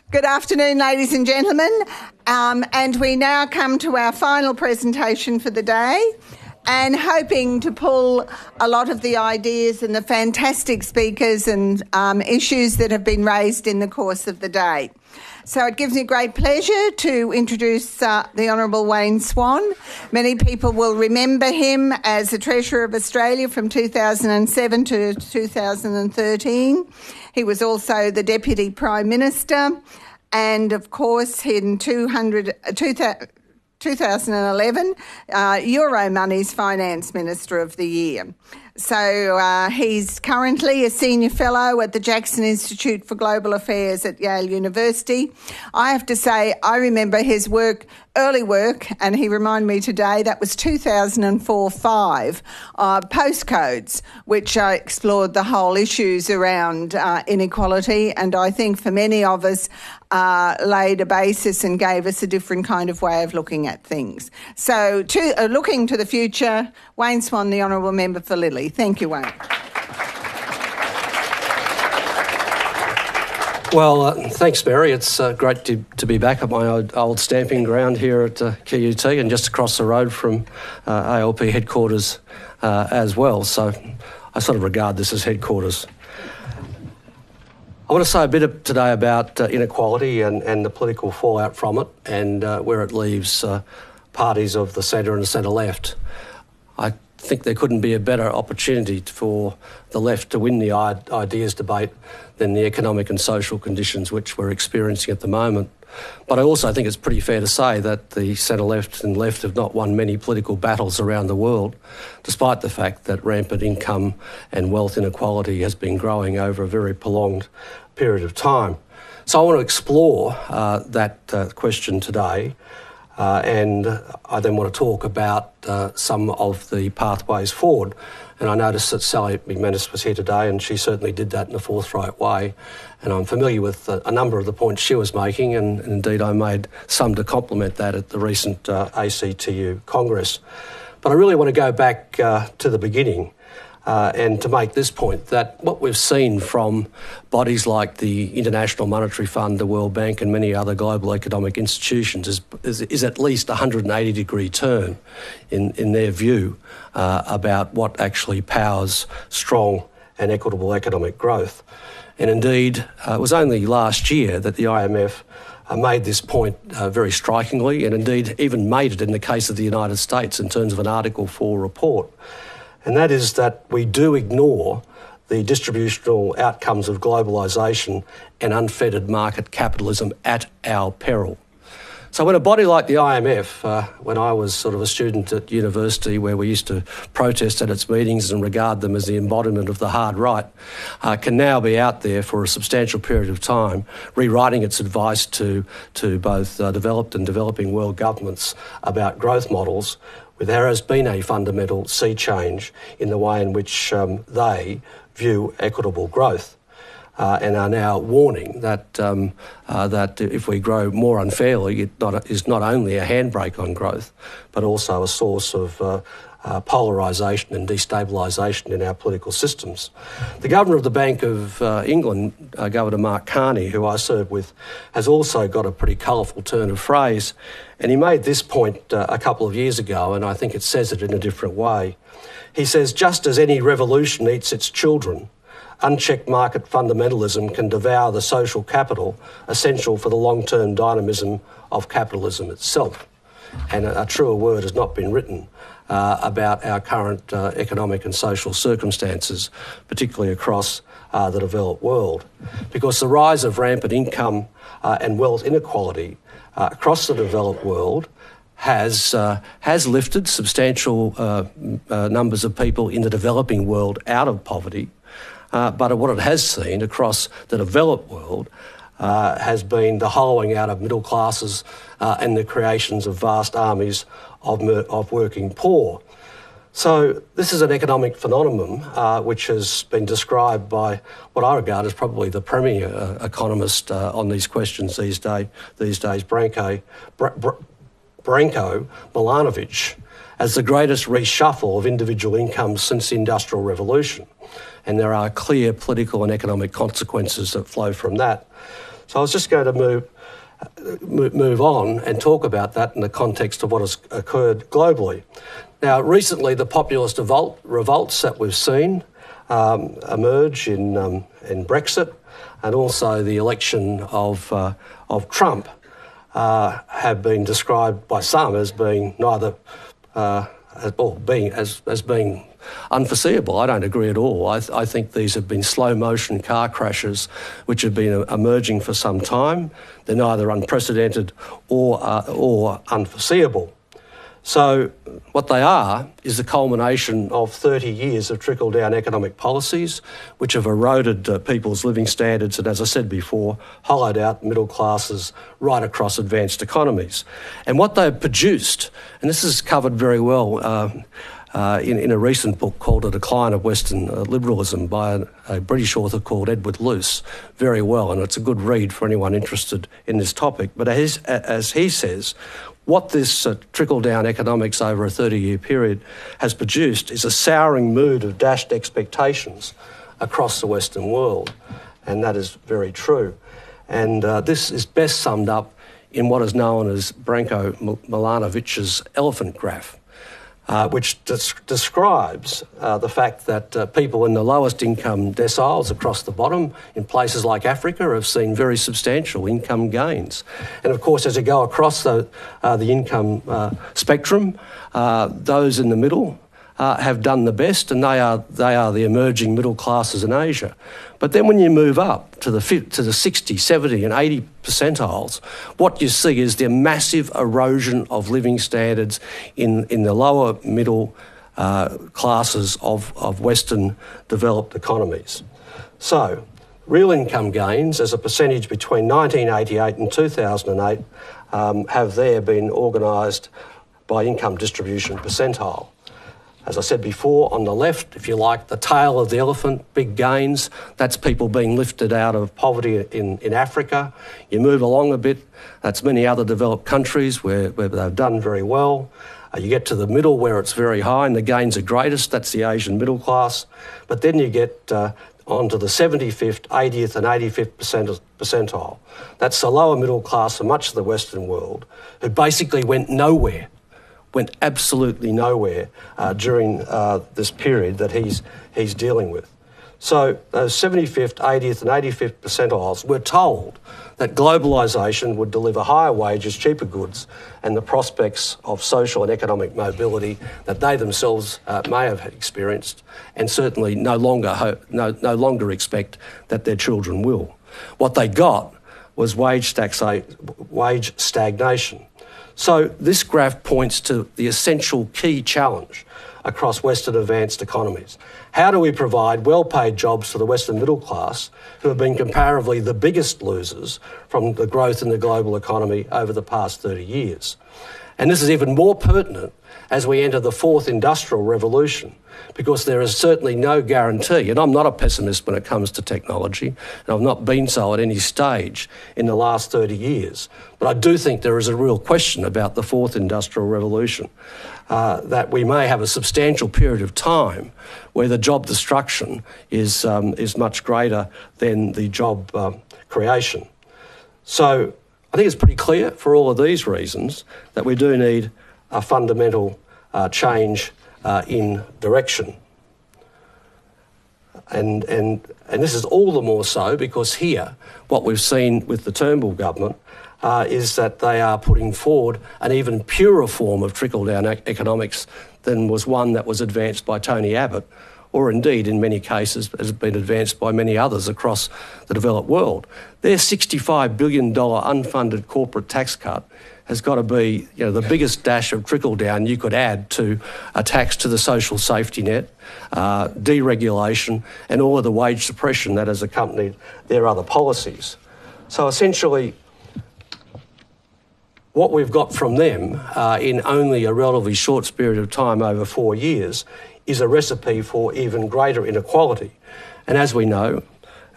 Good afternoon, ladies and gentlemen, and we now come to our final presentation for the day, and hoping to pull a lot of the ideas and the fantastic speakers and issues that have been raised in the course of the day. So it gives me great pleasure to introduce the Honourable Wayne Swan. Many people will remember him as the Treasurer of Australia from 2007 to 2013. He was also the Deputy Prime Minister, and of course in 2011, Euromoney's Finance Minister of the Year. So he's currently a Senior Fellow at the Jackson Institute for Global Affairs at Yale University. I have to say, I remember his early work, and he reminded me today, that was 2004-5, postcodes, which explored the whole issues around inequality, and I think for many of us laid a basis and gave us a different kind of way of looking at things. So looking to the future, Wayne Swan, the Honourable Member for Lilley. Thank you, Wayne. Well, thanks, Mary. It's great to be back at my old stamping ground here at QUT and just across the road from ALP headquarters as well. So I sort of regard this as headquarters. I want to say a bit today about inequality and the political fallout from it, and where it leaves parties of the centre and the centre-left. I think there couldn't be a better opportunity for the left to win the ideas debate than the economic and social conditions which we're experiencing at the moment. But I also think it's pretty fair to say that the centre-left and left have not won many political battles around the world, despite the fact that rampant income and wealth inequality has been growing over a very prolonged period of time. So I want to explore that question today. And I then want to talk about some of the pathways forward. And I noticed that Sally McManus was here today, and she certainly did that in a forthright way. And I'm familiar with a number of the points she was making, and indeed I made some to complement that at the recent ACTU Congress. But I really want to go back to the beginning and to make this point, that what we've seen from bodies like the International Monetary Fund, the World Bank and many other global economic institutions is at least a 180-degree turn in their view about what actually powers strong and equitable economic growth. And indeed, it was only last year that the IMF made this point very strikingly, and indeed even made it in the case of the United States in terms of an Article 4 report. And that is that we do ignore the distributional outcomes of globalisation and unfettered market capitalism at our peril. So when a body like the IMF, when I was sort of a student at university where we used to protest at its meetings and regard them as the embodiment of the hard right, can now be out there for a substantial period of time rewriting its advice to both developed and developing world governments about growth models, there has been a fundamental sea change in the way in which they view equitable growth and are now warning that that if we grow more unfairly, it is not only a handbrake on growth, but also a source of polarisation and destabilisation in our political systems. The Governor of the Bank of England, Governor Mark Carney, who I served with, has also got a pretty colourful turn of phrase, and he made this point a couple of years ago, and I think it says it in a different way. He says, just as any revolution eats its children, unchecked market fundamentalism can devour the social capital essential for the long-term dynamism of capitalism itself. And a truer word has not been written about our current economic and social circumstances, particularly across the developed world. Because the rise of rampant income and wealth inequality across the developed world has lifted substantial numbers of people in the developing world out of poverty. But what it has seen across the developed world has been the hollowing out of middle classes and the creations of vast armies of working poor. So this is an economic phenomenon which has been described by what I regard as probably the premier economist on these questions these days, Branko Milanovic, as the greatest reshuffle of individual incomes since the Industrial Revolution. And there are clear political and economic consequences that flow from that. So I was just going to move on and talk about that in the context of what has occurred globally. Now, recently, the populist revolts that we've seen emerge in Brexit, and also the election of Trump have been described by some as being being unforeseeable. I don't agree at all. I think these have been slow motion car crashes which have been emerging for some time. They're neither unprecedented or unforeseeable. So what they are is the culmination of 30 years of trickle-down economic policies which have eroded people's living standards and, as I said before, hollowed out middle classes right across advanced economies. And what they've produced, and this is covered very well in a recent book called A Decline of Western Liberalism by a British author called Edward Luce, very well, and it's a good read for anyone interested in this topic. But as he says, what this trickle-down economics over a 30-year period has produced is a souring mood of dashed expectations across the Western world, and that is very true. And this is best summed up in what is known as Branko Milanovic's elephant graph, which describes the fact that people in the lowest income deciles across the bottom in places like Africa have seen very substantial income gains. And of course, as you go across the income spectrum, those in the middle have done the best, and they are the emerging middle classes in Asia. But then when you move up to the 60, 70 and 80 percentiles, what you see is the massive erosion of living standards in the lower middle classes of Western developed economies. So real income gains as a percentage between 1988 and 2008 have there been organised by income distribution percentile. As I said before, on the left, if you like, the tail of the elephant, big gains, that's people being lifted out of poverty in Africa. You move along a bit, that's many other developed countries where they've done very well. You get to the middle where it's very high and the gains are greatest, that's the Asian middle class. But then you get onto the 75th, 80th and 85th percentile. That's the lower middle class of much of the Western world, who basically went absolutely nowhere during this period that he's dealing with. So those 75th, 80th and 85th percentiles were told that globalisation would deliver higher wages, cheaper goods and the prospects of social and economic mobility that they themselves may have experienced and certainly no longer expect that their children will. What they got was wage stagnation. So this graph points to the essential key challenge across Western advanced economies. How do we provide well-paid jobs for the Western middle class, who have been comparatively the biggest losers from the growth in the global economy over the past 30 years? And this is even more pertinent as we enter the fourth industrial revolution, because there is certainly no guarantee, and I'm not a pessimist when it comes to technology, and I've not been so at any stage in the last 30 years, but I do think there is a real question about the fourth industrial revolution, that we may have a substantial period of time where the job destruction is much greater than the job creation. So I think it's pretty clear for all of these reasons that we do need a fundamental change in direction. And this is all the more so because here, what we've seen with the Turnbull government is that they are putting forward an even purer form of trickle-down economics than was one that was advanced by Tony Abbott, or indeed in many cases has been advanced by many others across the developed world. Their $65 billion unfunded corporate tax cut has got to be, the biggest dash of trickle-down you could add to a tax to the social safety net, deregulation, and all of the wage suppression that has accompanied their other policies. So essentially, what we've got from them in only a relatively short period of time, over 4 years, is a recipe for even greater inequality. And as we know,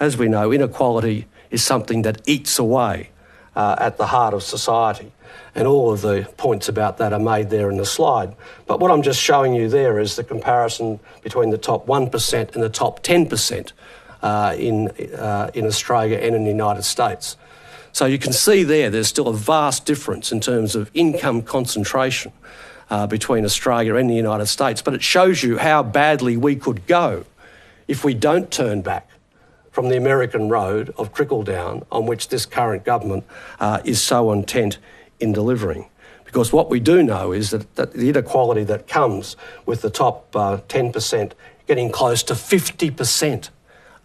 inequality is something that eats away at the heart of society. And all of the points about that are made there in the slide. But what I'm just showing you there is the comparison between the top 1% and the top 10% in Australia and in the United States. So you can see there's still a vast difference in terms of income concentration between Australia and the United States. But it shows you how badly we could go if we don't turn back from the American road of trickle-down on which this current government is so intent in delivering. Because what we do know is that the inequality that comes with the top 10% getting close to 50%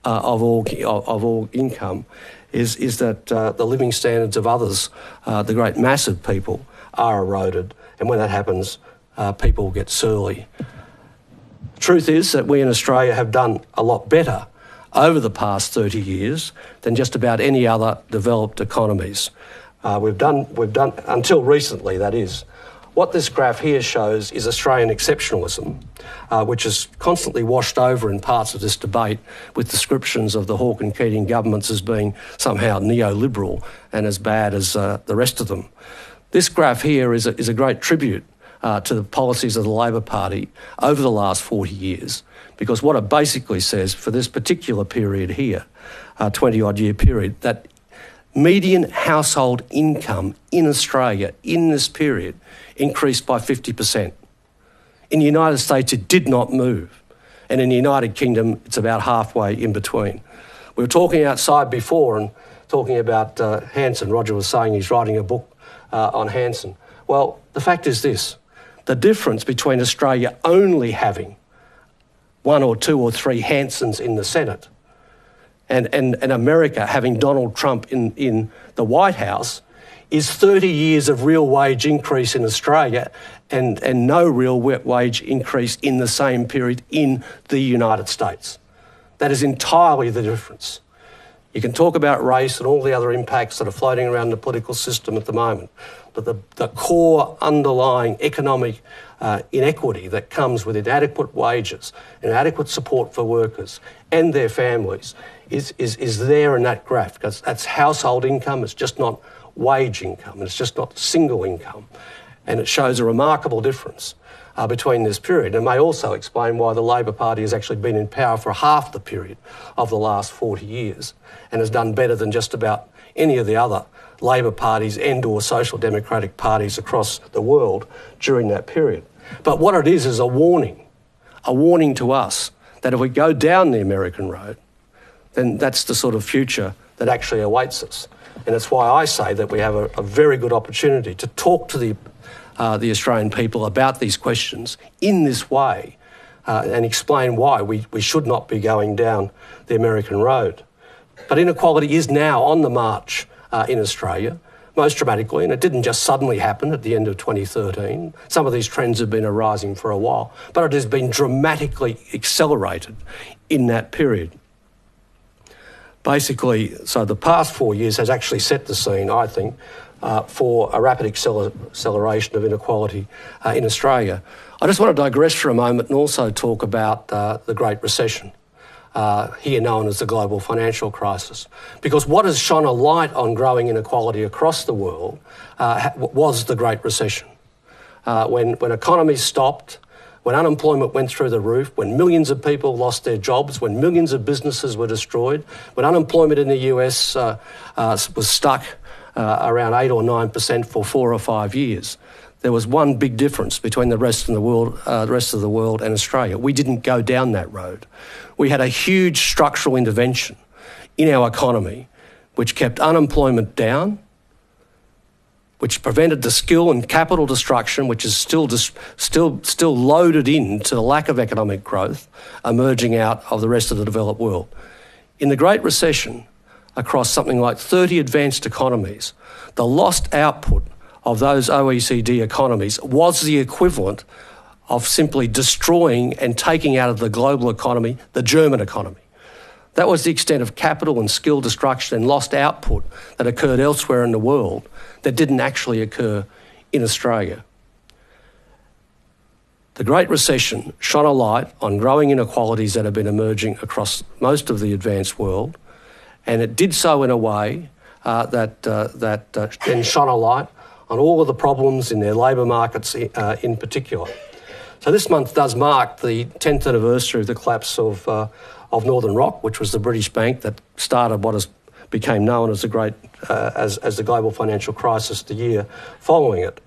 of all income is that the living standards of others, the great mass of people, are eroded. And when that happens, people get surly. The truth is that we in Australia have done a lot better over the past 30 years than just about any other developed economies. We've done, until recently, that is. What this graph here shows is Australian exceptionalism, which is constantly washed over in parts of this debate with descriptions of the Hawke and Keating governments as being somehow neoliberal and as bad as the rest of them. This graph here is a great tribute to the policies of the Labor Party over the last 40 years, because what it basically says for this particular period here, 20-odd year period, that median household income in Australia in this period increased by 50%. In the United States, it did not move. And in the United Kingdom, it's about halfway in between. We were talking outside before and talking about Hanson. Roger was saying he's writing a book on Hanson. Well, the fact is this. The difference between Australia only having 1 or 2 or 3 Hansons in the Senate and America having Donald Trump in the White House is 30 years of real wage increase in Australia and no real wage increase in the same period in the United States. That is entirely the difference. You can talk about race and all the other impacts that are floating around the political system at the moment, but the core underlying economic inequity that comes with inadequate wages, inadequate support for workers and their families is there in that graph, because that's household income. It's just not wage income. It's just not single income. And it shows a remarkable difference between this period, and may also explain why the Labor Party has actually been in power for half the period of the last 40 years and has done better than just about any of the other Labor parties and or social democratic parties across the world during that period. But what it is a warning to us that if we go down the American road, then that's the sort of future that actually awaits us. And it's why I say that we have a very good opportunity to talk to the Australian people about these questions in this way and explain why we should not be going down the American road. But inequality is now on the march in Australia, most dramatically, and it didn't just suddenly happen at the end of 2013. Some of these trends have been arising for a while, but it has been dramatically accelerated in that period. Basically, so the past 4 years has actually set the scene, I think, for a rapid acceleration of inequality in Australia. I just want to digress for a moment and also talk about the Great Recession, here known as the global financial crisis. Because what has shone a light on growing inequality across the world was the Great Recession. When economies stopped, when unemployment went through the roof, when millions of people lost their jobs, when millions of businesses were destroyed, when unemployment in the US was stuck around 8 or 9% for 4 or 5 years, there was one big difference between the rest of the world and Australia. We didn't go down that road. We had a huge structural intervention in our economy which kept unemployment down, which prevented the skill and capital destruction, which is still loaded into the lack of economic growth emerging out of the rest of the developed world. In the Great Recession, across something like 30 advanced economies, the lost output of those OECD economies was the equivalent of simply destroying and taking out of the global economy the German economy. That was the extent of capital and skill destruction and lost output that occurred elsewhere in the world that didn't actually occur in Australia. The Great Recession shone a light on growing inequalities that have been emerging across most of the advanced world, and it did so in a way that then shone a light on all of the problems in their labour markets in particular. So this month does mark the 10th anniversary of the collapse of Northern Rock, which was the British bank that started what has became known as the global financial crisis the year following it.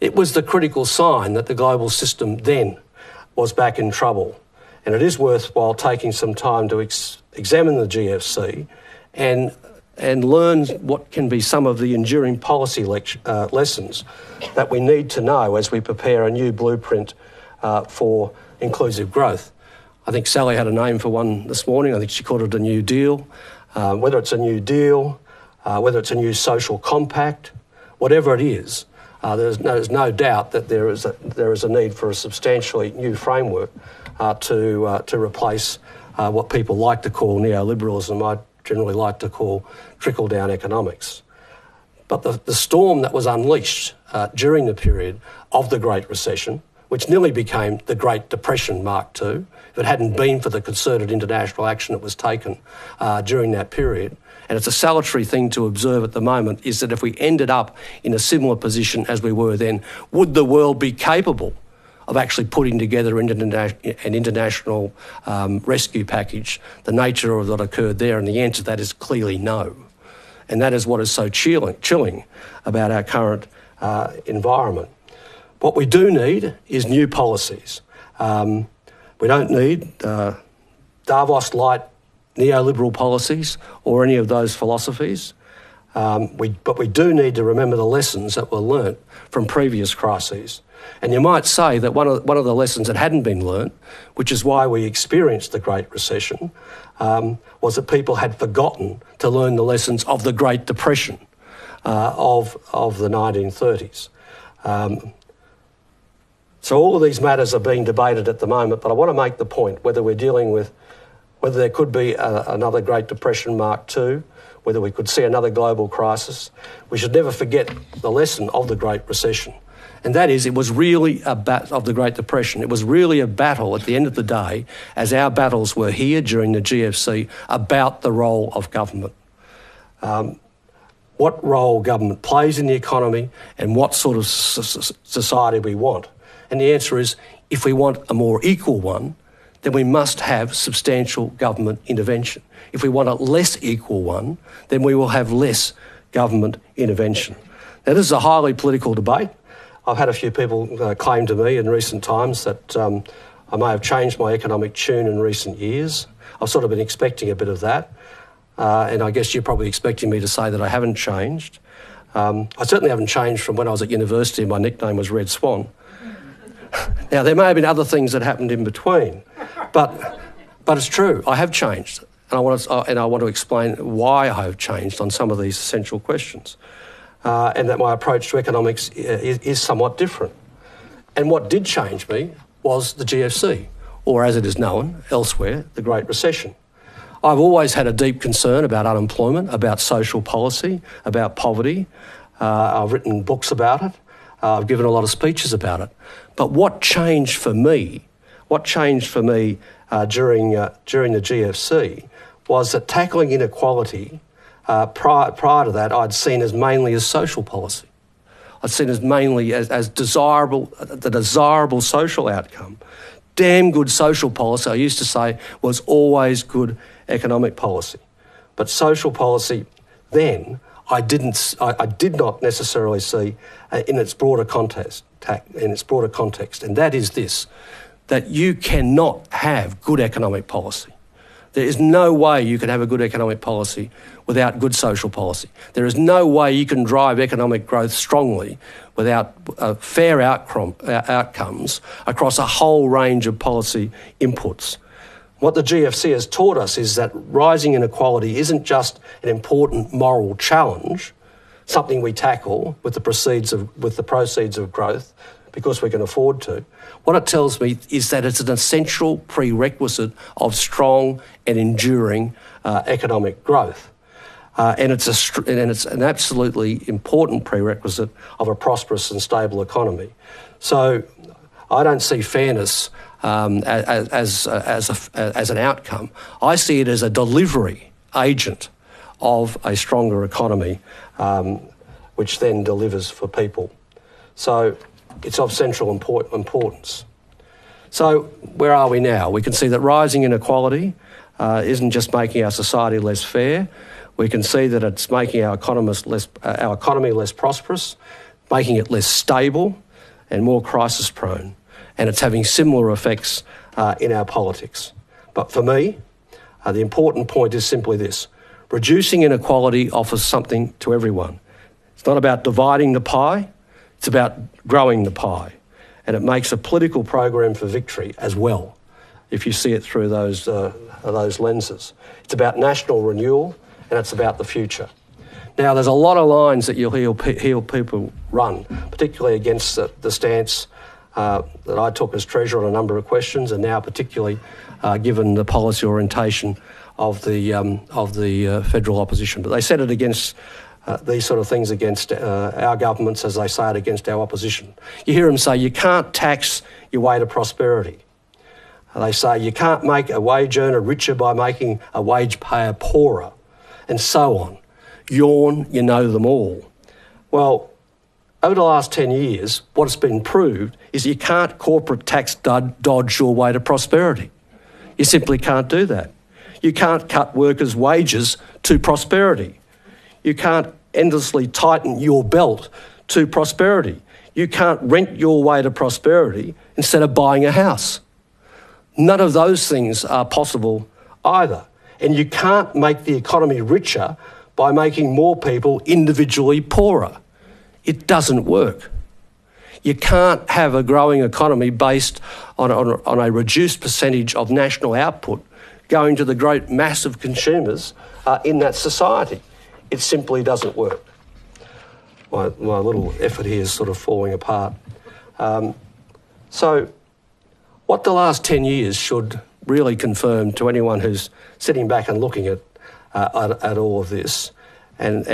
It was the critical sign that the global system then was back in trouble. And it is worthwhile taking some time to examine the GFC and learn what can be some of the enduring policy lessons that we need to know as we prepare a new blueprint for inclusive growth. I think Sally had a name for one this morning. I think she called it a New Deal. Whether it's a New Deal, whether it's a new social compact, whatever it is, there's no doubt that there is a need for a substantially new framework to replace what people like to call neoliberalism. I generally like to call trickle-down economics. But the storm that was unleashed during the period of the Great Recession, which nearly became the Great Depression Mark II, if it hadn't been for the concerted international action that was taken during that period. And it's a salutary thing to observe at the moment is that if we ended up in a similar position as we were then, would the world be capable of actually putting together an international rescue package, the nature of that occurred there? And the answer to that is clearly no. And that is what is so chilling about our current environment. What we do need is new policies. We don't need Davos-light neoliberal policies or any of those philosophies. But we do need to remember the lessons that were learnt from previous crises. And you might say that one of the lessons that hadn't been learnt, which is why we experienced the Great Recession, was that people had forgotten to learn the lessons of the Great Depression of the 1930s. So all of these matters are being debated at the moment, but I want to make the point whether there could be another Great Depression Mark II, whether we could see another global crisis. We should never forget the lesson of the Great Recession. And that is, it was really of the Great Depression. It was really a battle at the end of the day, as our battles were here during the GFC, about the role of government. What role government plays in the economy and what sort of society we want. And the answer is, if we want a more equal one, then we must have substantial government intervention. If we want a less equal one, then we will have less government intervention. Now, this is a highly political debate. I've had a few people claim to me in recent times that I may have changed my economic tune in recent years. I've sort of been expecting a bit of that. And I guess you're probably expecting me to say that I haven't changed. I certainly haven't changed from when I was at university and my nickname was Red Swan. Now, there may have been other things that happened in between, but it's true. I have changed, and I want to explain why I have changed on some of these essential questions, and that my approach to economics is somewhat different. And what did change me was the GFC, or as it is known elsewhere, the Great Recession. I've always had a deep concern about unemployment, about social policy, about poverty. I've written books about it. I've given a lot of speeches about it. But what changed for me during the GFC was that tackling inequality, prior to that, I'd seen as mainly as social policy. I'd seen as mainly as desirable, the desirable social outcome. Damn good social policy, I used to say, was always good economic policy. But social policy then, I did not necessarily see in its broader context, and that is this, that you cannot have good economic policy. There is no way you can have a good economic policy without good social policy. There is no way you can drive economic growth strongly without fair outcomes across a whole range of policy inputs. What the GFC has taught us is that rising inequality isn't just an important moral challenge, something we tackle with the proceeds of growth because we can afford to. What it tells me is that it's an essential prerequisite of strong and enduring economic growth. And it's an absolutely important prerequisite of a prosperous and stable economy. So I don't see fairness as an outcome. I see it as a delivery agent of a stronger economy, which then delivers for people. So it's of central importance. So where are we now? We can see that rising inequality isn't just making our society less fair. We can see that it's making our economy less prosperous, making it less stable and more crisis prone. And it's having similar effects in our politics. But for me, the important point is simply this. Reducing inequality offers something to everyone. It's not about dividing the pie, it's about growing the pie. And it makes a political program for victory as well, if you see it through those lenses. It's about national renewal and it's about the future. Now, there's a lot of lines that you'll hear people run, particularly against the stance that I took as Treasurer on a number of questions, and now particularly given the policy orientation of the federal opposition. But they said it against these sort of things against our governments as they say it against our opposition. You hear them say you can't tax your way to prosperity. They say you can't make a wage earner richer by making a wage payer poorer, and so on. Yawn, you know them all. Well, over the last 10 years, what's been proved is you can't corporate tax dodge your way to prosperity. You simply can't do that. You can't cut workers' wages to prosperity. You can't endlessly tighten your belt to prosperity. You can't rent your way to prosperity instead of buying a house. None of those things are possible either. And you can't make the economy richer by making more people individually poorer. It doesn't work. You can't have a growing economy based on a reduced percentage of national output going to the great mass of consumers in that society. It simply doesn't work. My little effort here is sort of falling apart. So what the last 10 years should really confirm to anyone who's sitting back and looking at all of this, and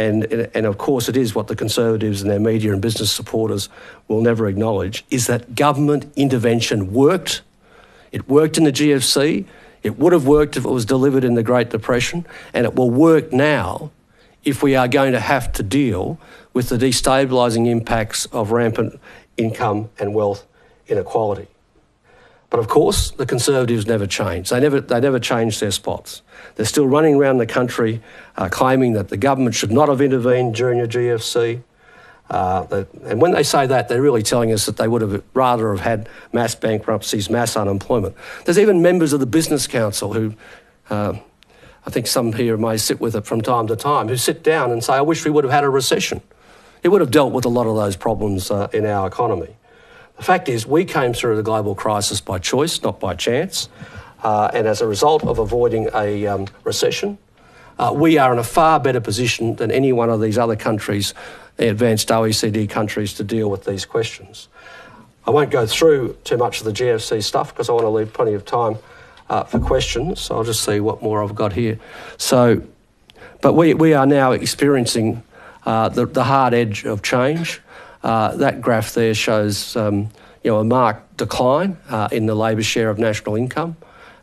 of course it is what the Conservatives and their media and business supporters will never acknowledge, is that government intervention worked. It worked in the GFC. It would have worked if it was delivered in the Great Depression, and it will work now if we are going to have to deal with the destabilising impacts of rampant income and wealth inequality. But of course, the Conservatives never changed. They never changed their spots. They're still running around the country claiming that the government should not have intervened during the GFC. And when they say that, they're really telling us that they would have rather have had mass bankruptcies, mass unemployment. There's even members of the Business Council who, I think some here may sit with it from time to time, who sit down and say, I wish we would have had a recession. It would have dealt with a lot of those problems in our economy. The fact is, we came through the global crisis by choice, not by chance. And as a result of avoiding a recession, we are in a far better position than any one of these other countries, the advanced OECD countries, to deal with these questions. I won't go through too much of the GFC stuff because I want to leave plenty of time for questions. So I'll just see what more I've got here. So, but we are now experiencing the hard edge of change. That graph there shows a marked decline in the labour share of national income.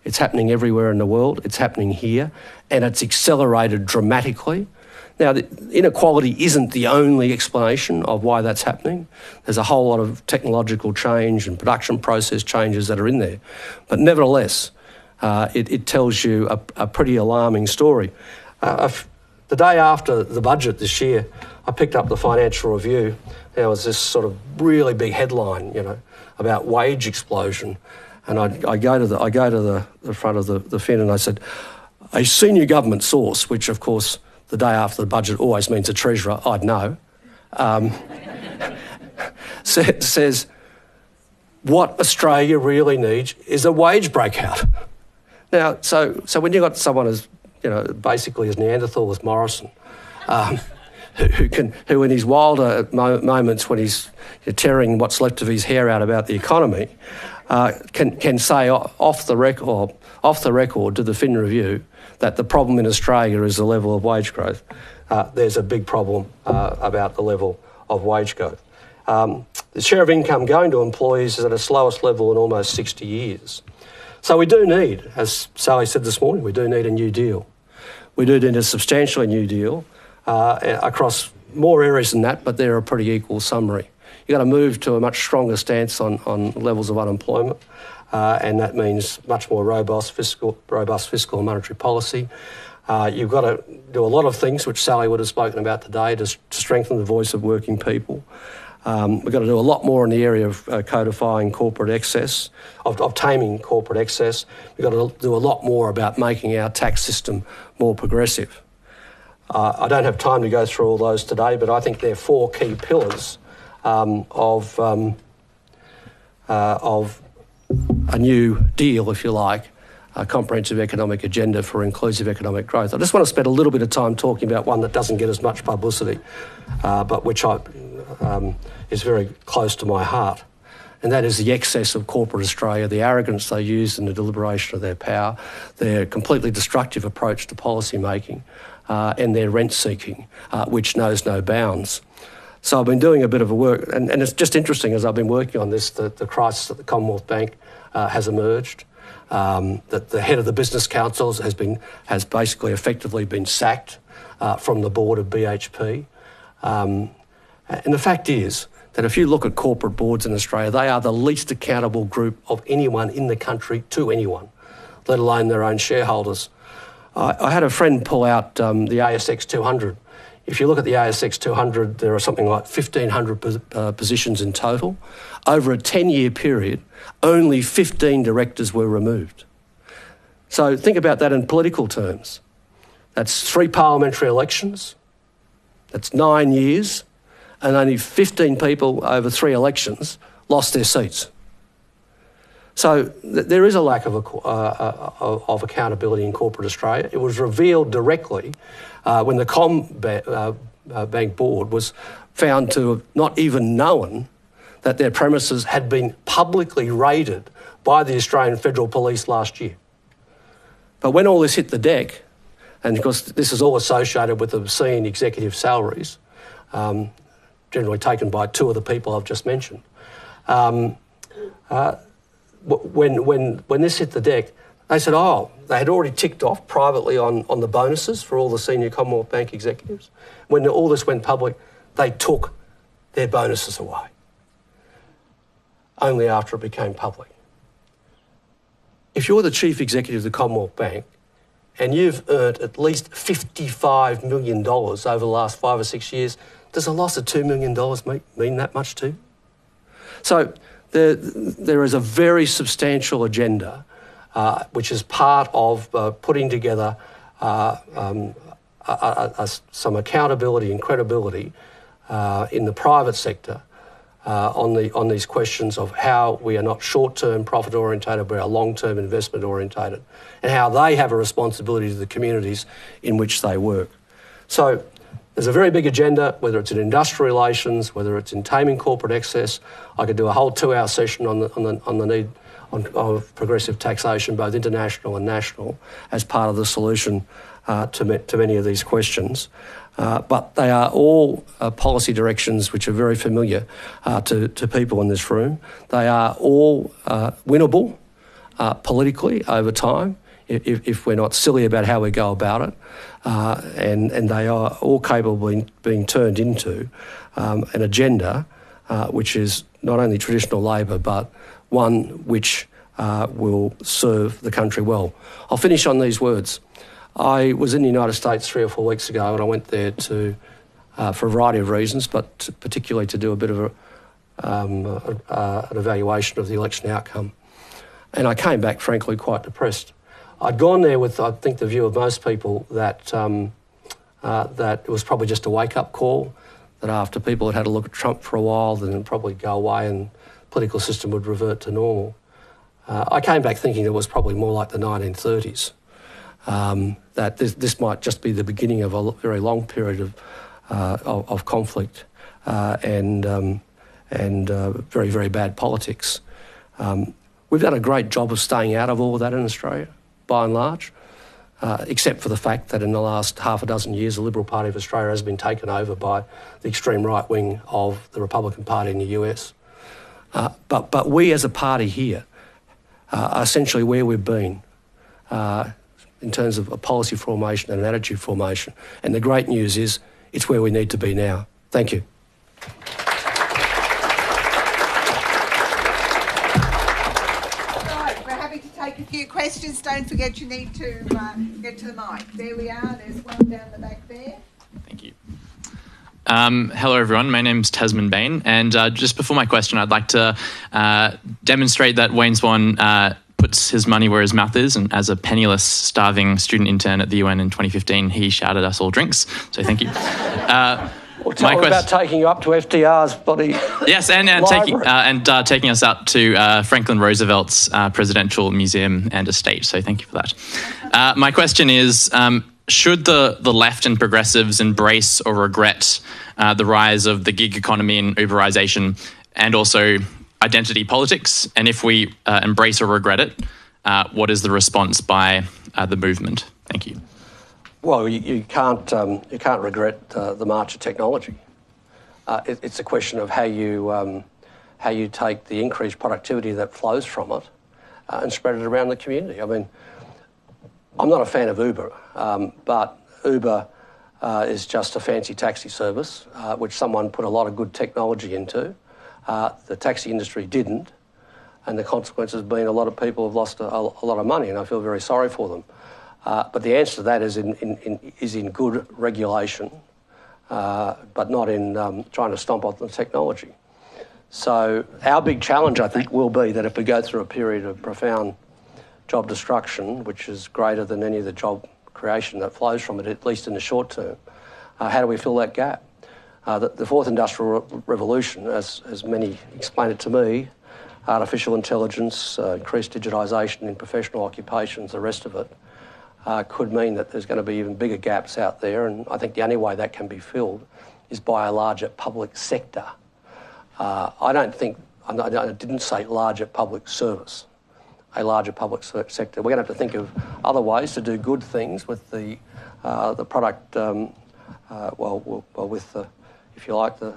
It's happening everywhere in the world. It's happening here, and it's accelerated dramatically. Now, the inequality isn't the only explanation of why that's happening. There's a whole lot of technological change and production process changes that are in there. But nevertheless, it tells you a pretty alarming story. The day after the budget this year, I picked up the Financial Review. There was this sort of really big headline, about wage explosion. And I go to the front of the fin and I said, a senior government source, which of course the day after the budget always means a treasurer, I'd know, says what Australia really needs is a wage breakout. Now, so when you've got someone as, basically as Neanderthal as Morrison, who in his wilder moments when he's tearing what's left of his hair out about the economy, can say off the record to the Fin Review that the problem in Australia is the level of wage growth. There's a big problem about the level of wage growth. The share of income going to employees is at its lowest level in almost 60 years. So we do need, as Sally said this morning, we do need a new deal. We do need a substantially new deal across more areas than that, but they're a pretty equal summary. You've got to move to a much stronger stance on levels of unemployment. and that means much more robust fiscal and monetary policy. You've got to do a lot of things, which Sally would have spoken about today, to strengthen the voice of working people. We've got to do a lot more in the area of codifying corporate excess, of taming corporate excess. We've got to do a lot more about making our tax system more progressive. I don't have time to go through all those today, but I think they're four key pillars of a new deal, if you like, a comprehensive economic agenda for inclusive economic growth. I just want to spend a little bit of time talking about one that doesn't get as much publicity, but which is very close to my heart, and that is the excess of corporate Australia, the arrogance they use in the deliberation of their power, their completely destructive approach to policy making, and their rent seeking, which knows no bounds. So I've been doing a bit of a work, and it's just interesting as I've been working on this, the crisis at the Commonwealth Bank has emerged, that the head of the Business Council has basically effectively been sacked from the board of BHP. And the fact is that if you look at corporate boards in Australia, they are the least accountable group of anyone in the country to anyone, let alone their own shareholders. I had a friend pull out the ASX 200. If you look at the ASX 200, there are something like 1,500 positions in total. Over a 10-year period, only 15 directors were removed. So think about that in political terms. That's 3 parliamentary elections, that's 9 years, and only 15 people over 3 elections lost their seats. So there is a lack of accountability in corporate Australia. It was revealed directly when the Bank board was found to have not even known that their premises had been publicly raided by the Australian Federal Police last year. But when all this hit the deck, and of course this is all associated with obscene executive salaries, generally taken by 2 of the people I've just mentioned, when this hit the deck, they said, they had already ticked off privately on the bonuses for all the senior Commonwealth Bank executives. When all this went public, they took their bonuses away, only after it became public. If you're the chief executive of the Commonwealth Bank and you've earned at least $55 million over the last 5 or 6 years, does a loss of $2 million mean that much to you? So there is a very substantial agenda which is part of putting together some accountability and credibility in the private sector on these questions of how we are not short-term profit-orientated, we are long-term investment-orientated, and how they have a responsibility to the communities in which they work. So there's a very big agenda, whether it's in industrial relations, whether it's in taming corporate excess. I could do a whole 2-hour session on the need of progressive taxation, both international and national, as part of the solution to many of these questions. But they are all policy directions which are very familiar to people in this room. They are all winnable politically over time if we're not silly about how we go about it. And they are all capable of being turned into an agenda which is not only traditional Labor but one which will serve the country well. I'll finish on these words. I was in the United States 3 or 4 weeks ago, and I went there for a variety of reasons, but particularly to do a bit of an evaluation of the election outcome. And I came back, frankly, quite depressed. I'd gone there with, I think, the view of most people that that it was probably just a wake-up call, that after people had had a look at Trump for a while, then it'd probably go away and the political system would revert to normal. I came back thinking it was probably more like the 1930s. That this might just be the beginning of a very long period of conflict and very, very bad politics. We've done a great job of staying out of all of that in Australia, by and large, except for the fact that in the last half a dozen years, the Liberal Party of Australia has been taken over by the extreme right wing of the Republican Party in the US. But we as a party here are essentially where we've been in terms of a policy formation and an attitude formation. And the great news is it's where we need to be now. Thank you. you. Questions, don't forget you need to get to the mic. There we are. There's one down the back there. Thank you. Hello, everyone. My name's Tasman Bain. And just before my question, I'd like to demonstrate that Wayne Swan puts his money where his mouth is. And as a penniless, starving student intern at the UN in 2015, he shouted us all drinks. So thank you. Well, tell me about taking you up to FDR's bloody yes, and taking us out to Franklin Roosevelt's Presidential Museum and Estate. So thank you for that. My question is, should the left and progressives embrace or regret the rise of the gig economy and Uberization and also identity politics? And if we embrace or regret it, what is the response by the movement? Thank you. Well, you can't regret the march of technology. It's a question of how you take the increased productivity that flows from it and spread it around the community. I mean, I'm not a fan of Uber, but Uber is just a fancy taxi service which someone put a lot of good technology into. The taxi industry didn't, and the consequence has been a lot of people have lost a lot of money, and I feel very sorry for them. But the answer to that is in good regulation, but not in trying to stomp on the technology. So our big challenge, I think, will be that if we go through a period of profound job destruction, which is greater than any of the job creation that flows from it, at least in the short term, how do we fill that gap? The fourth industrial revolution, as many explained it to me, artificial intelligence, increased digitisation in professional occupations, the rest of it, could mean that there's going to be even bigger gaps out there, and I think the only way that can be filled is by a larger public sector. I didn't say larger public service, a larger public sector. We're going to have to think of other ways to do good things with the product, with the, if you like, the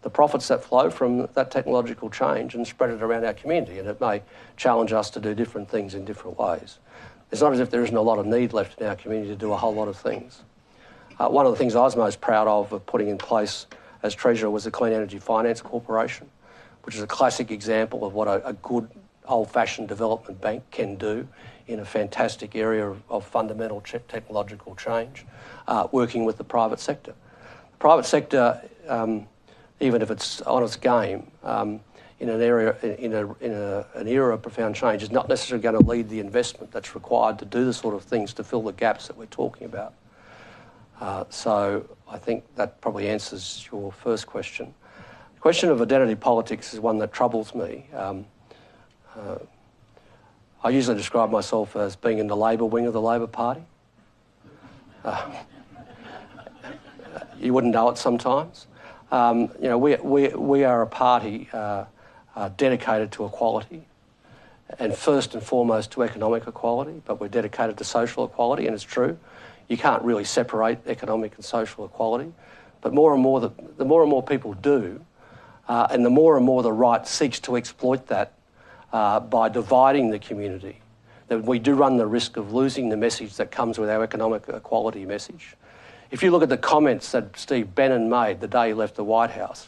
profits that flow from that technological change and spread it around our community, and it may challenge us to do different things in different ways. It's not as if there isn't a lot of need left in our community to do a whole lot of things. One of the things I was most proud of putting in place as Treasurer was the Clean Energy Finance Corporation, which is a classic example of what a good old-fashioned development bank can do in a fantastic area of fundamental technological change, working with the private sector. The private sector, even if it's on its game, in an era of profound change, is not necessarily going to lead the investment that's required to do the sort of things to fill the gaps that we're talking about. So I think that probably answers your first question. The question of identity politics is one that troubles me. I usually describe myself as being in the Labor wing of the Labor Party. You wouldn't know it sometimes. We are a party dedicated to equality, and first and foremost to economic equality, but we're dedicated to social equality, and it's true. You can't really separate economic and social equality, but the more and more people do, and the more the right seeks to exploit that by dividing the community, that we do run the risk of losing the message that comes with our economic equality message. If you look at the comments that Steve Bannon made the day he left the White House,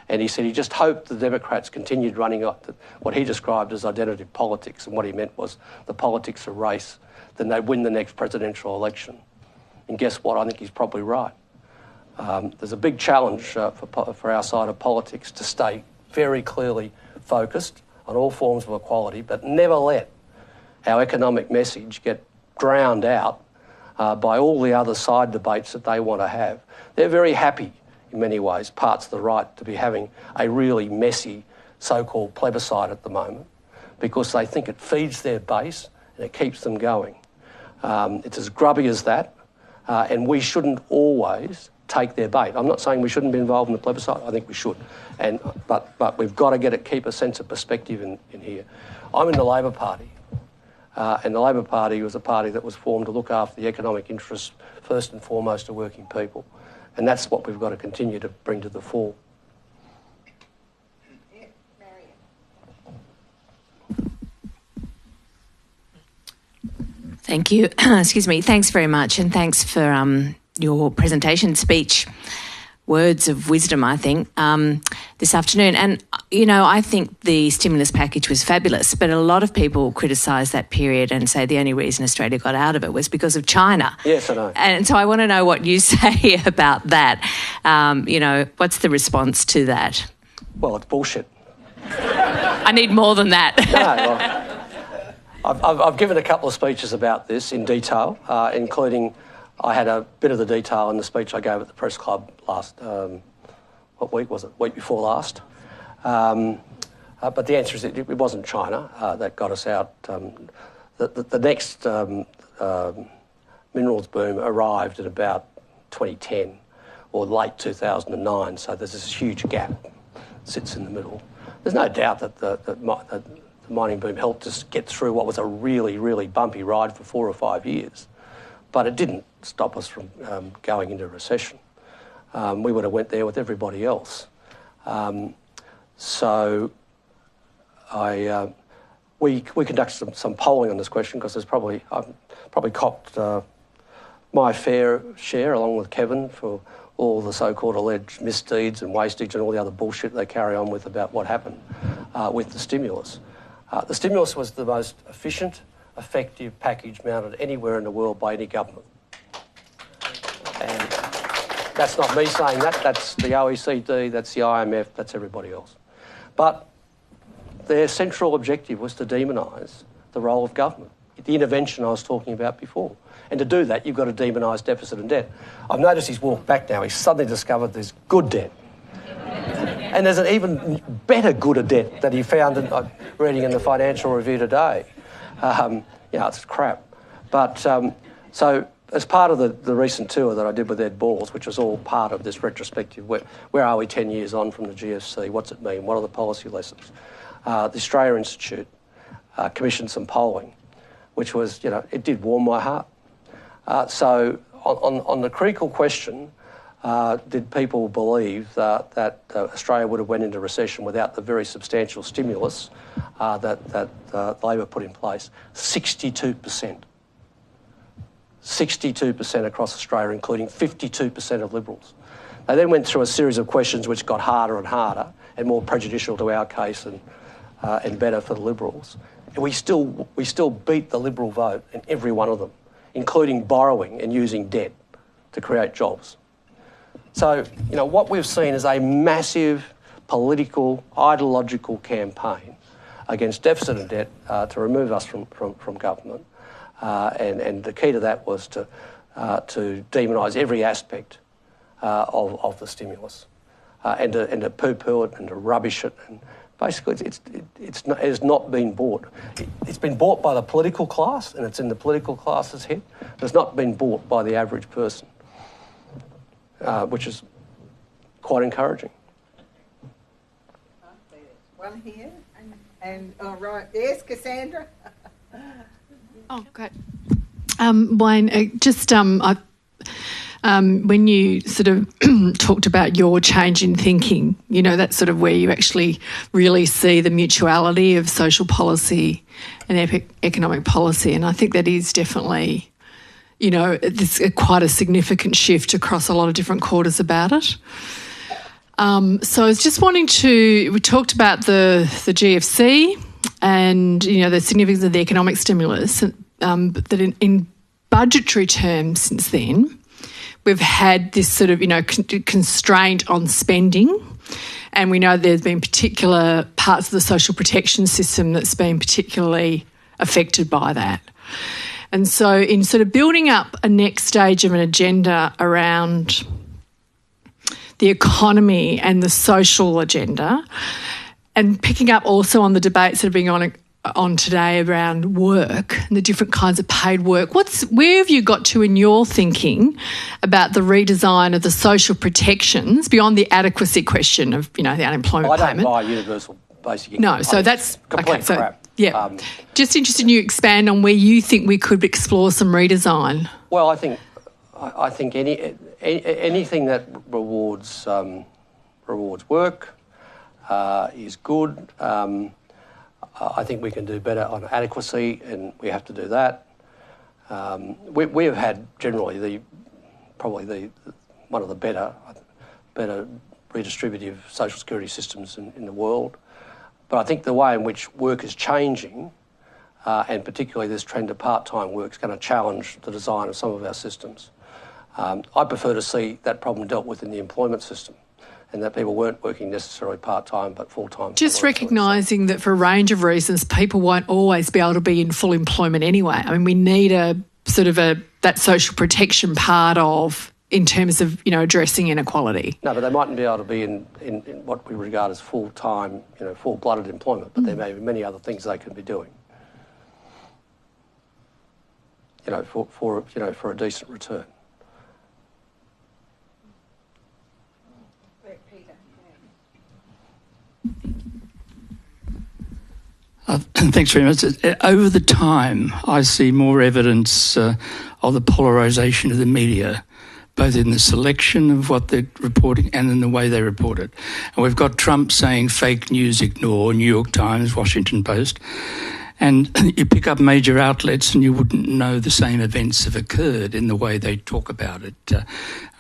and he said he just hoped the Democrats continued running what he described as identity politics, and what he meant was the politics of race, then they'd win the next presidential election. And guess what? I think he's probably right. There's a big challenge for our side of politics to stay very clearly focused on all forms of equality, but never let our economic message get drowned out by all the other side debates that they want to have. They're very happy, in many ways, parts of the right, to be having a really messy so-called plebiscite at the moment, because they think it feeds their base and it keeps them going. It's as grubby as that, and we shouldn't always take their bait. I'm not saying we shouldn't be involved in the plebiscite. I think we should, but we've got to keep a sense of perspective in here. I'm in the Labor Party, and the Labor Party was a party that was formed to look after the economic interests first and foremost of working people, and that's what we've got to continue to bring to the fore. Thank you. Excuse me. Thanks very much, and thanks for your presentation speech. words of wisdom, I think, this afternoon. And, you know, I think the stimulus package was fabulous, but a lot of people criticise that period and say the only reason Australia got out of it was because of China. Yes, I know. And so I want to know what you say about that. You know, what's the response to that? Well, it's bullshit. I need more than that. No, well, I've given a couple of speeches about this in detail, including I had a bit of the detail in the speech I gave at the press club last, what week was it? Week before last. But the answer is it wasn't China that got us out. The next minerals boom arrived at about 2010 or late 2009, so there's this huge gap that sits in the middle. There's no doubt that the mining boom helped us get through what was a really, really bumpy ride for 4 or 5 years, but it didn't stop us from going into recession. We would have went there with everybody else. We conducted some polling on this question because I've probably copped my fair share, along with Kevin, for all the so-called alleged misdeeds and wastage and all the other bullshit they carry on with about what happened with the stimulus. The stimulus was the most efficient, effective package mounted anywhere in the world by any government. And that's not me saying that, that's the OECD, that's the IMF, that's everybody else. But their central objective was to demonise the role of government, the intervention I was talking about before. And to do that, you've got to demonise deficit and debt. I've noticed he's walked back now. He's suddenly discovered there's good debt. And there's an even better gooder debt that he found reading in the Financial Review today. It's crap. But so as part of the recent tour that I did with Ed Balls, which was all part of this retrospective, where are we 10 years on from the GFC? What's it mean? What are the policy lessons? The Australia Institute commissioned some polling, which was, it did warm my heart. So on the critical question, did people believe that Australia would have went into recession without the very substantial stimulus that Labor put in place? 62%. 62% across Australia, including 52% of Liberals. They then went through a series of questions which got harder and harder and more prejudicial to our case and better for the Liberals. And we still beat the Liberal vote in every one of them, including borrowing and using debt to create jobs. So, what we've seen is a massive political, ideological campaign against deficit and debt to remove us from government. And the key to that was to demonise every aspect of the stimulus and to poo-poo it and to rubbish it. And basically, it has not been bought. It's been bought by the political class, and it's in the political class's head. It's not been bought by the average person, which is quite encouraging. One here, and right, yes, Cassandra. Oh, great. Wayne, when you sort of talked about your change in thinking, that's sort of where you actually really see the mutuality of social policy and economic policy. And I think that is definitely, it's quite a significant shift across a lot of different quarters about it. So I was just we talked about the GFC and, the significance of the economic stimulus, but that in budgetary terms since then, we've had this sort of, constraint on spending, and we know there's been particular parts of the social protection system that's been particularly affected by that. And so in sort of building up a next stage of an agenda around the economy and the social agenda, and picking up also on the debates that have been on today around work and the different kinds of paid work. Where have you got to in your thinking about the redesign of the social protections beyond the adequacy question of, the unemployment payment? I don't buy universal basic income. No, so that's complete crap. Yeah. Just interested in you expand on where you think we could explore some redesign. Well, I think anything that rewards work is good. I think we can do better on adequacy, and we have to do that. We have had generally one of the better better redistributive social security systems in the world. But I think the way in which work is changing, and particularly this trend to part-time work, is going to challenge the design of some of our systems. I prefer to see that problem dealt with in the employment system, and that people weren't working necessarily part-time but full-time. Just recognising that for a range of reasons, people won't always be able to be in full employment anyway. I mean, we need a sort of that social protection part of, in terms of, addressing inequality. No, but they mightn't be able to be in what we regard as full-time, full-blooded employment, but there may be many other things they can be doing, for a decent return. Thanks very much. Over the time, I see more evidence of the polarisation of the media, both in the selection of what they're reporting and in the way they report it. And we've got Trump saying fake news ignore, New York Times, Washington Post, and you pick up major outlets and you wouldn't know the same events have occurred in the way they talk about it.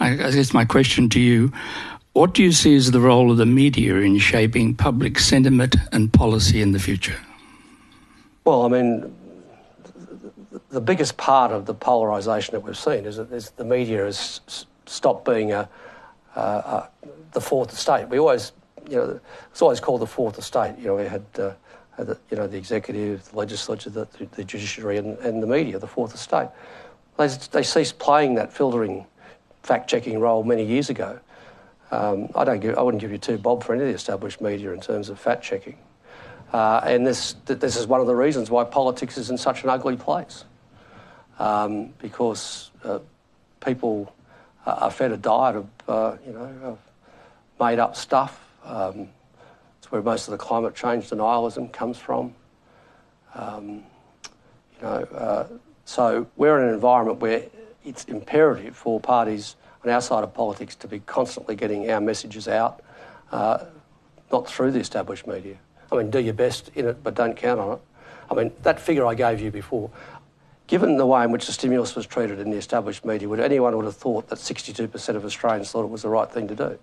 I guess my question to you, what do you see as the role of the media in shaping public sentiment and policy in the future? Well, I mean, the biggest part of the polarisation that we've seen is that the media has stopped being the fourth estate. We always, it's always called the fourth estate. We had, the executive, the legislature, the judiciary, and the media, the fourth estate. They ceased playing that filtering, fact-checking role many years ago. I wouldn't give you two bob for any of the established media in terms of fact-checking. And this is one of the reasons why politics is in such an ugly place, because people are fed a diet of made-up stuff. It's where most of the climate change denialism comes from. So we're in an environment where it's imperative for parties on our side of politics to be constantly getting our messages out, not through the established media. I mean, do your best in it, but don't count on it. I mean, that figure I gave you before, given the way in which the stimulus was treated in the established media, anyone would have thought that 62% of Australians thought it was the right thing to do?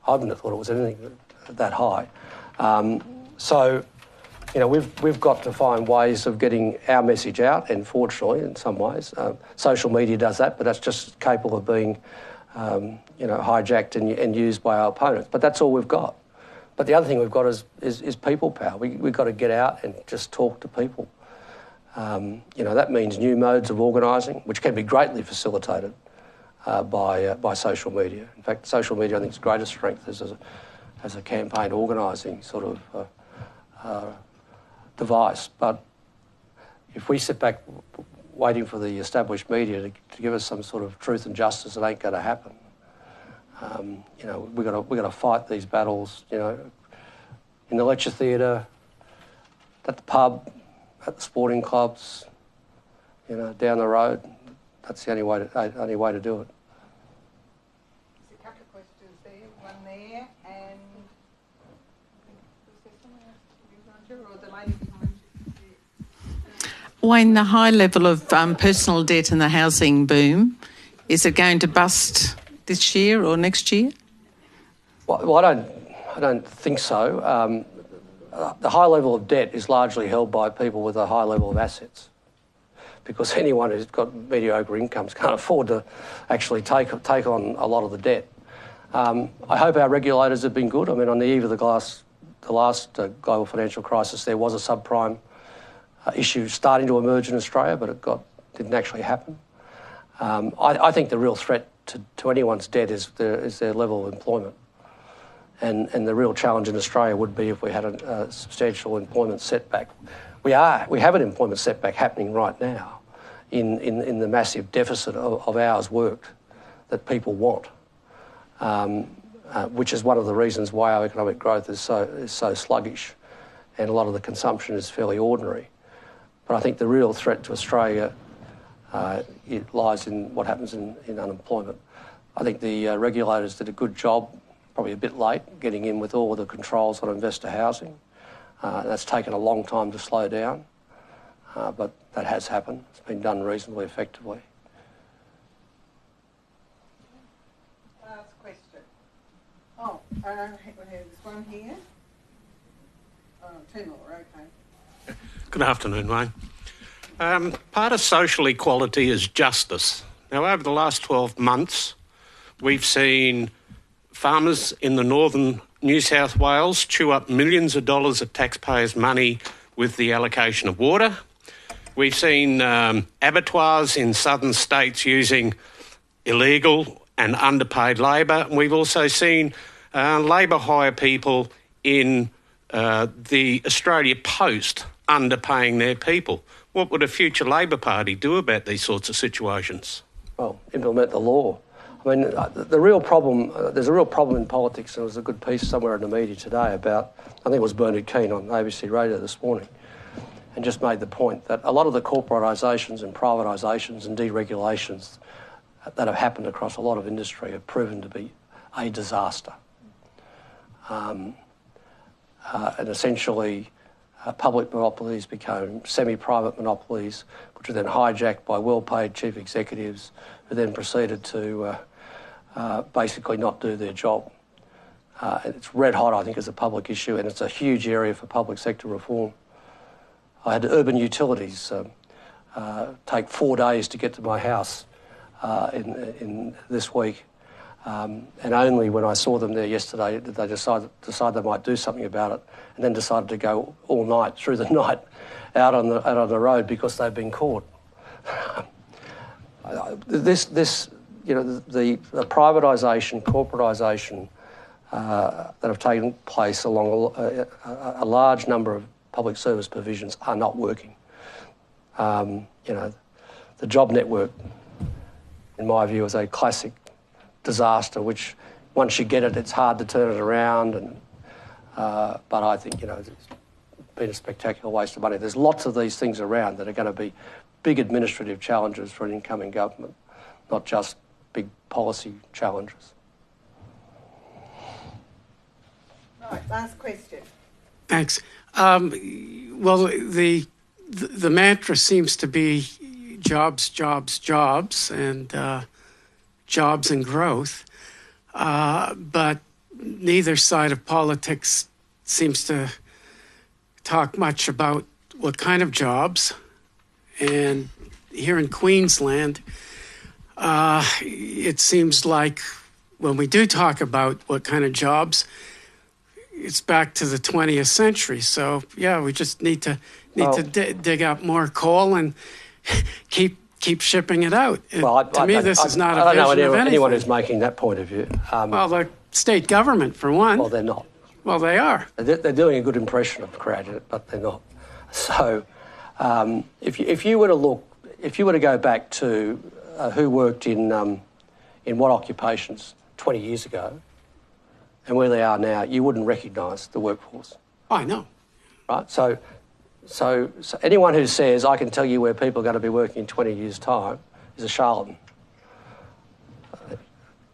I wouldn't have thought it was anything that high. We've got to find ways of getting our message out, and fortunately, in some ways, social media does that, but that's just capable of being, hijacked and used by our opponents. But that's all we've got. But the other thing we've got is people power. We've got to get out and just talk to people. That means new modes of organising, which can be greatly facilitated by social media. In fact, social media, I think, its greatest strength is as a campaign organising sort of device. But if we sit back waiting for the established media to give us some sort of truth and justice, it ain't going to happen. We've got to fight these battles, in the lecture theatre, at the pub, at the sporting clubs, down the road. That's the only way to do it. There's a couple of questions there, one there, and was there someone else behind you, or the lady behind you? Wayne, the high level of personal debt and the housing boom, is it going to bust this year or next year? Well, I don't think so. The high level of debt is largely held by people with a high level of assets, because anyone who's got mediocre incomes can't afford to actually take on a lot of the debt. I hope our regulators have been good. I mean, on the eve of the last global financial crisis, there was a subprime issue starting to emerge in Australia, but it didn't actually happen. I think the real threat to anyone's debt is their level of employment. And the real challenge in Australia would be if we had a substantial employment setback. We have an employment setback happening right now in the massive deficit of hours worked that people want, which is one of the reasons why our economic growth is so sluggish, and a lot of the consumption is fairly ordinary. But I think the real threat to Australia it lies in what happens in unemployment. I think the regulators did a good job, probably a bit late, getting in with all of the controls on investor housing. That's taken a long time to slow down, but that has happened. It's been done reasonably effectively. there's one here. Oh, two more, okay. Good afternoon, Wayne. Part of social equality is justice. Now, over the last 12 months, we've seen farmers in the northern New South Wales chew up millions of dollars of taxpayers' money with the allocation of water. We've seen abattoirs in southern states using illegal and underpaid labour. We've also seen labour hire people in the Australia Post underpaying their people. What would a future Labor Party do about these sorts of situations? Well, implement the law. I mean, the real problem, there's a real problem in politics. There was a good piece somewhere in the media today about, I think it was Bernard Keane on ABC Radio this morning, and just made the point that a lot of the corporatisations and privatisations and deregulations that have happened across a lot of industry have proven to be a disaster. And essentially, public monopolies became semi-private monopolies, which were then hijacked by well-paid chief executives who then proceeded to basically not do their job. And it's red hot, I think, as a public issue, and it's a huge area for public sector reform. I had urban utilities take 4 days to get to my house in this week. And only when I saw them there yesterday did they decide they might do something about it, and then decided to go all night, through the night, out on the road because they've been caught. The privatisation, corporatisation that have taken place along a large number of public service provisions are not working. The job network, in my view, is a classic disaster, which once you get it, it's hard to turn it around. But I think, it's been a spectacular waste of money. There's lots of these things around that are going to be big administrative challenges for an incoming government, not just big policy challenges. Right, last question. Thanks. Well, the mantra seems to be jobs, jobs, jobs, and jobs and growth. But neither side of politics seems to talk much about what kind of jobs. And here in Queensland, it seems like when we do talk about what kind of jobs, it's back to the 20th century. So, yeah, we just need to dig up more coal and keep shipping it out. Well, to me, this is not a vision of anything. I don't know anyone who's making that point of view. Well, the state government, for one. Well, they're not. Well, they are. They're doing a good impression of creating it, but they're not. So, if you were to go back to who worked in what occupations 20 years ago, and where they are now, you wouldn't recognise the workforce. Oh, I know. Right? So anyone who says, I can tell you where people are going to be working in 20 years' time is a charlatan.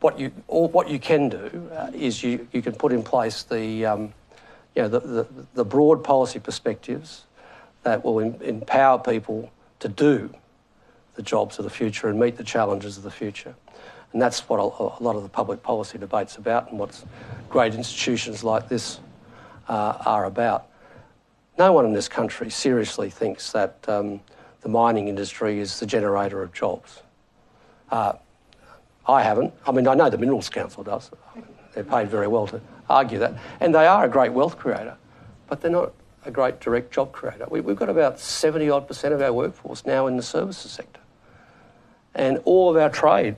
What you can do is you can put in place the broad policy perspectives that will empower people to do the jobs of the future and meet the challenges of the future. And that's what a lot of the public policy debate's about, and what great institutions like this are about. No one in this country seriously thinks that the mining industry is the generator of jobs. I haven't. I mean, I know the Minerals Council does. They're paid very well to argue that. And they are a great wealth creator, but they're not a great direct job creator. We've got about 70-odd% of our workforce now in the services sector. And all of our trade,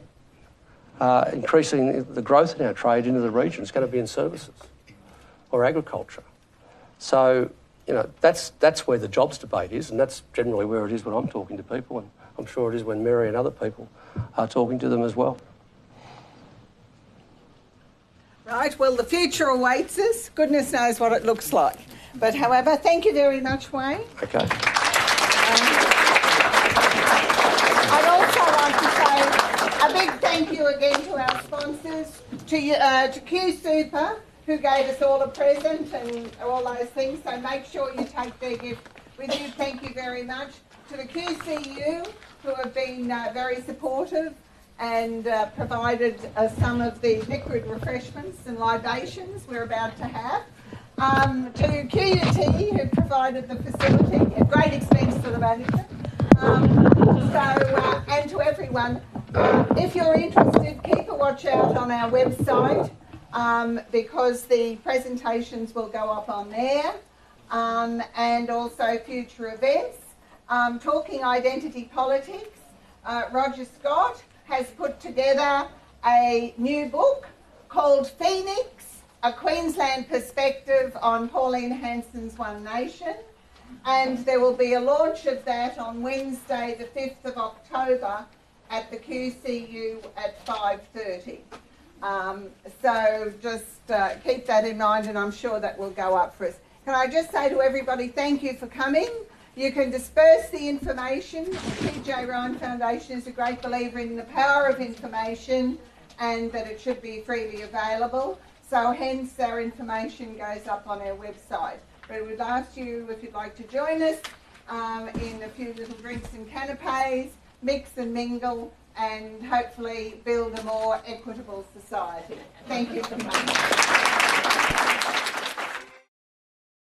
increasing the growth in our trade into the region, is going to be in services or agriculture. So, that's where the jobs debate is, and that's generally where it is when I'm talking to people, and I'm sure it is when Mary and other people are talking to them as well. Right, well, the future awaits us. Goodness knows what it looks like. But, however, thank you very much, Wayne. Okay. I'd also like to say a big thank you again to our sponsors, to Q Super, who gave us all a present and all those things. So make sure you take their gift with you. Thank you very much. To the QCU, who have been very supportive, and provided some of the liquid refreshments and libations we're about to have. To QUT, who provided the facility at great expense to the management. And to everyone, if you're interested, keep a watch out on our website because the presentations will go up on there, and also future events. Talking identity politics, Roger Scott has put together a new book called Phoenix, A Queensland Perspective on Pauline Hanson's One Nation. And there will be a launch of that on Wednesday, the 5th of October at the QCU at 5:30. So just keep that in mind, and I'm sure that will go up for us. Can I just say to everybody, thank you for coming. You can disperse the information. The TJRyan Foundation is a great believer in the power of information and that it should be freely available. So hence our information goes up on our website. But we'd ask you if you'd like to join us in a few little drinks and canapes, mix and mingle, and hopefully build a more equitable society. Thank you for coming.